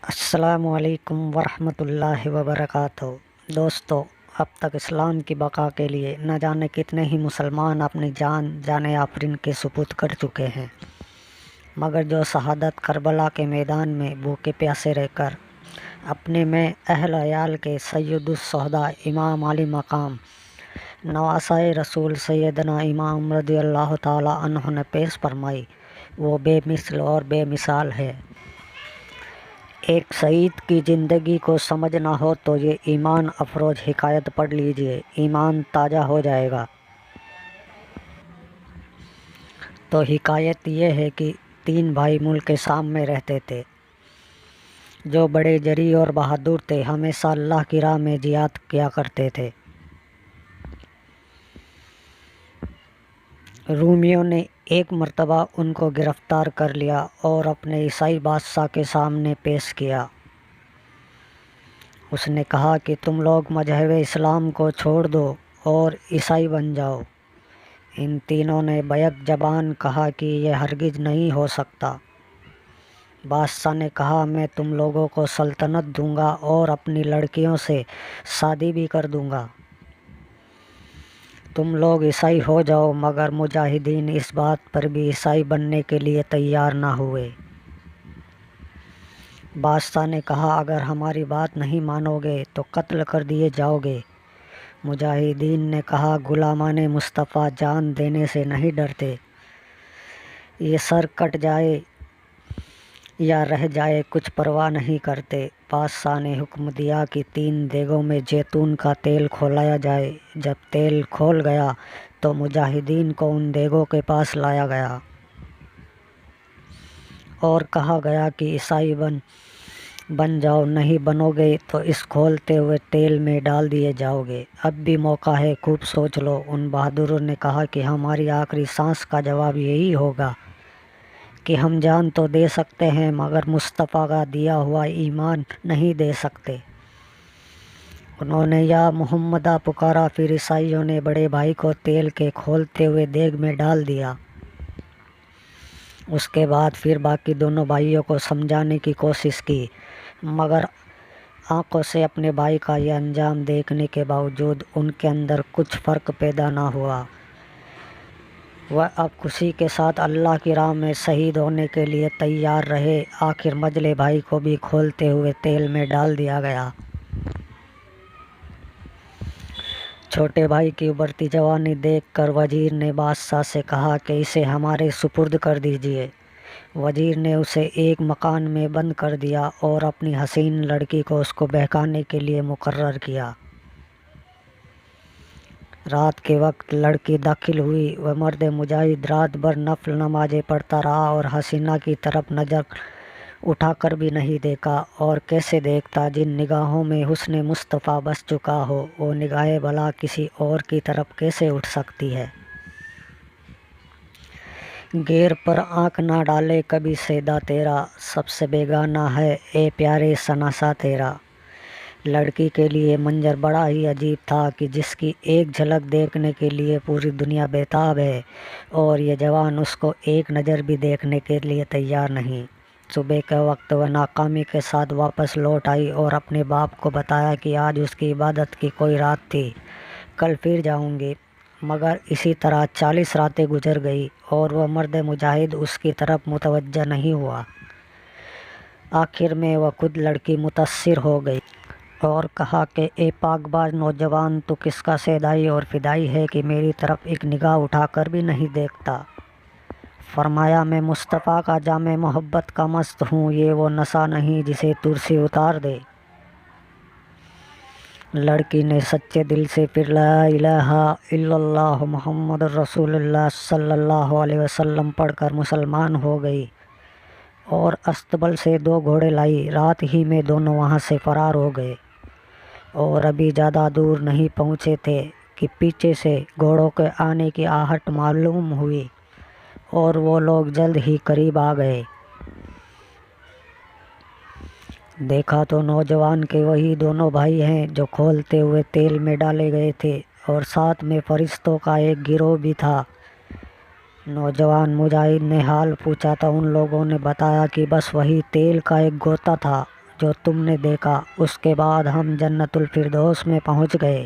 السلام علیکم ورحمۃ اللہ وبرکاتہ۔ دوستو، اب تک اسلام کی بقا کے لیے نہ جانے کتنے ہی مسلمان اپنی جان آفرین کے سپرد کر چکے ہیں، مگر جو شہادت کربلا کے میدان میں بھوکے پیاسے رہ کر اپنے میں اہل عیال کے سید الشہداء امام علی مقام نواسۂ رسول سیدنا امام رضی اللہ تعالی عنہ نے پیش فرمائی، وہ بے مثل اور بے مثال ہے۔ ایک شہید کی زندگی کو سمجھنا ہو تو یہ ایمان افروز حکایت پڑھ لیجئے، ایمان تازہ ہو جائے گا۔ تو حکایت یہ ہے کہ 3 بھائی ملک شام میں رہتے تھے، جو بڑے جری اور بہادر تھے، ہمیشہ اللہ کی راہ میں جہاد کیا کرتے تھے۔ رومیوں نے ایک مرتبہ ان کو گرفتار کر لیا اور اپنے عیسائی بادشاہ کے سامنے پیش کیا۔ اس نے کہا کہ تم لوگ مذہب اسلام کو چھوڑ دو اور عیسائی بن جاؤ۔ ان تینوں نے بیک زبان کہا کہ یہ ہرگز نہیں ہو سکتا۔ بادشاہ نے کہا، میں تم لوگوں کو سلطنت دوں گا اور اپنی لڑکیوں سے شادی بھی کر دوں گا۔ تم لوگ عیسائی ہو جاؤ، مگر مجاہدین اس بات پر بھی عیسائی بننے کے لیے تیار نہ ہوئے۔ بادشاہ نے کہا، اگر ہماری بات نہیں مانو گے تو قتل کر دیے جاؤ گے۔ مجاہدین نے کہا، غلامان مصطفیٰ جان دینے سے نہیں ڈرتے، یہ سر کٹ جائے یا رہ جائے کچھ پرواہ نہیں کرتے۔ بادشاہ نے حکم دیا کہ 3 دیگوں میں زیتون کا تیل کھولایا جائے۔ جب تیل کھول گیا تو مجاہدین کو ان دیگوں کے پاس لایا گیا اور کہا گیا کہ عیسائی بن جاؤ، نہیں بنو گے تو اس کھولتے ہوئے تیل میں ڈال دیے جاؤ گے۔ اب بھی موقع ہے، خوب سوچ لو۔ ان بہادروں نے کہا کہ ہماری آخری سانس کا جواب یہی ہوگا کہ ہم جان تو دے سکتے ہیں مگر مصطفیٰ کا دیا ہوا ایمان نہیں دے سکتے۔ انہوں نے یا محمدہ پکارا، پھر عیسائیوں نے بڑے بھائی کو تیل کے کھولتے ہوئے دیگ میں ڈال دیا۔ اس کے بعد پھر باقی دونوں بھائیوں کو سمجھانے کی کوشش کی، مگر آنکھوں سے اپنے بھائی کا یہ انجام دیکھنے کے باوجود ان کے اندر کچھ فرق پیدا نہ ہوا۔ وہ اب خوشی کے ساتھ اللہ کی راہ میں شہید ہونے کے لیے تیار رہے۔ آخر منجلے بھائی کو بھی کھولتے ہوئے تیل میں ڈال دیا گیا۔ چھوٹے بھائی کی ابھرتی جوانی دیکھ کر وزیر نے بادشاہ سے کہا کہ اسے ہمارے سپرد کر دیجیے۔ وزیر نے اسے ایک مکان میں بند کر دیا اور اپنی حسین لڑکی کو اس کو بہکانے کے لیے مقرر کیا۔ رات کے وقت لڑکی داخل ہوئی۔ وہ مرد مجاہد رات بھر نفل نمازیں پڑھتا رہا اور حسینہ کی طرف نظر اٹھا کر بھی نہیں دیکھا، اور کیسے دیکھتا جن نگاہوں میں حسن مصطفیٰ بس چکا ہو، وہ نگاہیں بھلا کسی اور کی طرف کیسے اٹھ سکتی ہے۔ غیر پر آنکھ نہ ڈالے کبھی سیدہ تیرا، سب سے بیگانہ ہے اے پیارے شناسا تیرا۔ لڑکی کے لیے منظر بڑا ہی عجیب تھا کہ جس کی ایک جھلک دیکھنے کے لیے پوری دنیا بیتاب ہے، اور یہ جوان اس کو ایک نظر بھی دیکھنے کے لیے تیار نہیں۔ صبح کے وقت وہ ناکامی کے ساتھ واپس لوٹ آئی اور اپنے باپ کو بتایا کہ آج اس کی عبادت کی کوئی رات تھی، کل پھر جاؤں گی۔ مگر اسی طرح 40 راتیں گزر گئی اور وہ مرد مجاہد اس کی طرف متوجہ نہیں ہوا۔ آخر میں وہ خود لڑکی متاثر ہو گئی اور کہا کہ اے پاک باز نوجوان، تو کس کا شیدائی اور فدائی ہے کہ میری طرف ایک نگاہ اٹھا کر بھی نہیں دیکھتا؟ فرمایا، میں مصطفیٰ کا جام محبت کا مست ہوں، یہ وہ نشہ نہیں جسے ترسی اتار دے۔ لڑکی نے سچے دل سے پھر لا الہ الا اللہ محمد رسول اللہ صلی اللہ علیہ وسلم پڑھ کر مسلمان ہو گئی اور استبل سے 2 گھوڑے لائی۔ رات ہی میں دونوں وہاں سے فرار ہو گئے اور ابھی زیادہ دور نہیں پہنچے تھے کہ پیچھے سے گھوڑوں کے آنے کی آہٹ معلوم ہوئی اور وہ لوگ جلد ہی قریب آ گئے۔ دیکھا تو نوجوان کے وہی دونوں بھائی ہیں جو کھولتے ہوئے تیل میں ڈالے گئے تھے، اور ساتھ میں فرشتوں کا ایک گروہ بھی تھا۔ نوجوان مجاہد نے حال پوچھا تو ان لوگوں نے بتایا کہ بس وہی تیل کا ایک غوطہ تھا جو تم نے دیکھا۔ اس کے بعد ہم جنت الفردوس میں پہنچ گئے۔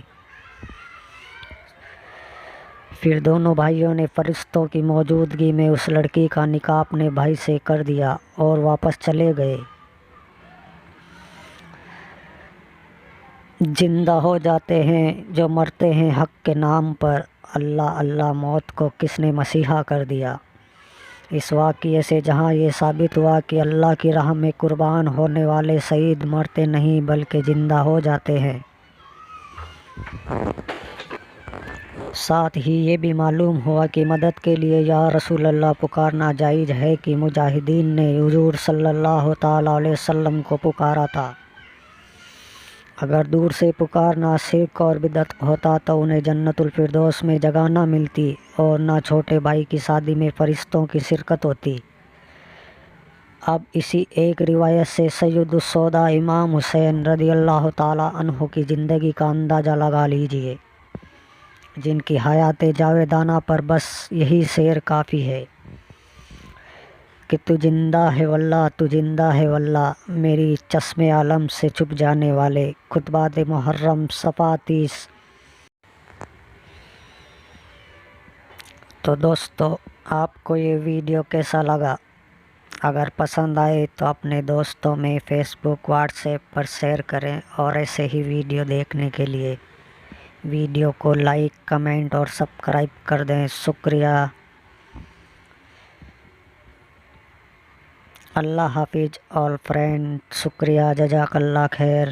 پھر دونوں بھائیوں نے فرشتوں کی موجودگی میں اس لڑکی کا نکاح اپنے بھائی سے کر دیا اور واپس چلے گئے۔ زندہ ہو جاتے ہیں جو مرتے ہیں حق کے نام پر، اللہ اللہ موت کو کس نے مسیحا کر دیا۔ اس واقعے سے جہاں یہ ثابت ہوا کہ اللہ کی راہ میں قربان ہونے والے شہید مرتے نہیں بلکہ زندہ ہو جاتے ہیں، ساتھ ہی یہ بھی معلوم ہوا کہ مدد کے لیے یا رسول اللہ پکارنا جائز ہے کہ مجاہدین نے حضور صلی اللہ تعالیٰ علیہ وسلم کو پکارا تھا۔ اگر دور سے پکارنا شرک اور بدعت ہوتا تو انہیں جنت الفردوس میں جگہ نہ ملتی اور نہ چھوٹے بھائی کی شادی میں فرشتوں کی شرکت ہوتی۔ اب اسی ایک روایت سے سید الشہداء امام حسین رضی اللہ تعالیٰ عنہ کی زندگی کا اندازہ لگا لیجئے، جن کی حیات جاویدانہ پر بس یہی شعر کافی ہے کہ تو زندہ ہے واللہ، تو زندہ ہے واللہ، میری چشم عالم سے چھپ جانے والے۔ خطبات محرم صفحہ 30۔ تو دوستو، آپ کو یہ ویڈیو کیسا لگا؟ اگر پسند آئے تو اپنے دوستوں میں فیس بک واٹس ایپ پر شیئر کریں، اور ایسے ہی ویڈیو دیکھنے کے لیے ویڈیو کو لائک، کمنٹ اور سبسکرائب کر دیں۔ شکریہ۔ اللہ حافظ آل فرینڈ۔ شکریہ، جزاک اللہ خیر۔